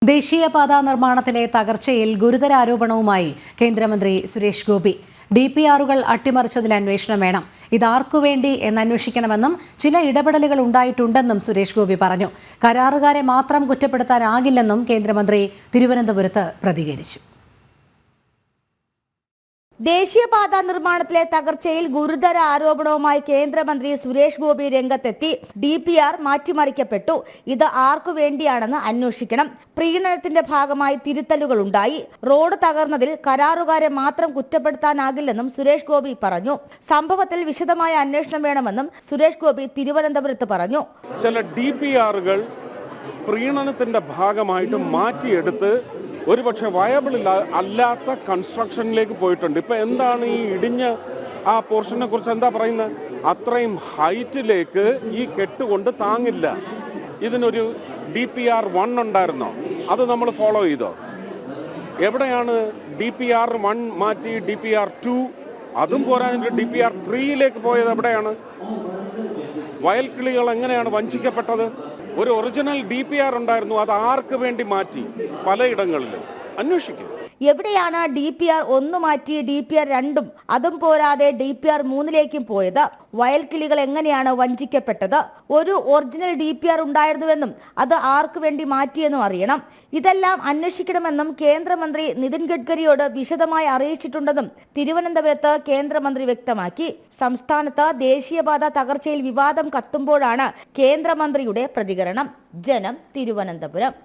ദേശീയപാതാ നിർമ്മാണത്തിലെ തകർച്ചയിൽ ഗുരുതര ആരോപണവുമായി കേന്ദ്രമന്ത്രി സുരേഷ് ഗോപി. DPRകൾ അട്ടിമറിച്ചതിൽ അന്വേഷണം വേണം. ഇതാർക്കുവേണ്ടി എന്നന്വേഷിക്കണമെന്നും ചില ഇടപെടലുകൾ ഉണ്ടായിട്ടുണ്ടെന്നും സുരേഷ് ഗോപി പറഞ്ഞു. കരാറുകാരെ മാത്രം കുറ്റപ്പെടുത്താനാകില്ലെന്നും കേന്ദ്രമന്ത്രി തിരുവനന്തപുരത്ത് പ്രതികരിച്ചു. ദേശീയപാതാ നിർമ്മാണത്തിലെ തകർച്ചയിൽ ഗുരുതര ആരോപണവുമായി കേന്ദ്രമന്ത്രി സുരേഷ് ഗോപി രംഗത്തെത്തി. DPR മാറ്റിമറിക്കപ്പെട്ടു. ഇത് ആർക്കു വേണ്ടിയാണെന്ന് അന്വേഷിക്കണം. പ്രീണനത്തിന്റെ ഭാഗമായി തിരുത്തലുകൾ ഉണ്ടായി. റോഡ് തകർന്നതിൽ കരാറുകാരെ മാത്രം കുറ്റപ്പെടുത്താനാകില്ലെന്നും സുരേഷ് ഗോപി പറഞ്ഞു. സംഭവത്തിൽ വിശദമായ അന്വേഷണം വേണമെന്നും സുരേഷ് ഗോപി തിരുവനന്തപുരത്ത് പറഞ്ഞു. ചില DPRകൾ പ്രീണനത്തിന്റെ ഭാഗമായിട്ട് മാറ്റിയെടുത്ത് ഒരുപക്ഷെ വയബിൾ അല്ലാത്ത കൺസ്ട്രക്ഷനിലേക്ക് പോയിട്ടുണ്ട്. ഇപ്പൊ എന്താണ് ഈ ഇടിഞ്ഞ ആ പോർഷനെ കുറിച്ച് എന്താ പറയുന്നത്? അത്രയും ഹൈറ്റിലേക്ക് ഈ കെട്ടുകൊണ്ട് താങ്ങില്ല. ഇതിനൊരു DPR 1 ഉണ്ടായിരുന്നോ? അത് നമ്മൾ ഫോളോ ചെയ്തോ? എവിടെയാണ് DPR 1 മാറ്റി DPR 2? അതും പോരാഞ്ഞിട്ട് DPR 3യിലേക്ക് പോയത് എവിടെയാണ്? വയൽക്കിളികൾ എങ്ങനെയാണ് വഞ്ചിക്കപ്പെട്ടത്? ഒരു ഒറിജിനൽ DPR ഉണ്ടായിരുന്നു, അത് ആർക്ക് വേണ്ടി മാറ്റി? പലയിടങ്ങളിലും അന്വേഷിക്കും. എവിടെയാണ് DPR 1 മാറ്റി DPR 2 അതും പോരാതെ DPR 3ലേക്കും പോയത്? വയൽക്കിളികൾ എങ്ങനെയാണ് വഞ്ചിക്കപ്പെട്ടത്? ഒരു ഒറിജിനൽ DPR ഉണ്ടായിരുന്നുവെന്നും അത് ആർക്ക് വേണ്ടി മാറ്റിയെന്നും അറിയണം. ഇതെല്ലാം അന്വേഷിക്കണമെന്നും കേന്ദ്രമന്ത്രി നിതിൻ ഗഡ്കരിയോട് വിശദമായി അറിയിച്ചിട്ടുണ്ടെന്നും തിരുവനന്തപുരത്ത് കേന്ദ്രമന്ത്രി വ്യക്തമാക്കി. സംസ്ഥാനത്ത് ദേശീയപാത തകർച്ചയിൽ വിവാദം കത്തുമ്പോഴാണ് കേന്ദ്രമന്ത്രിയുടെ പ്രതികരണം. ജനം, തിരുവനന്തപുരം.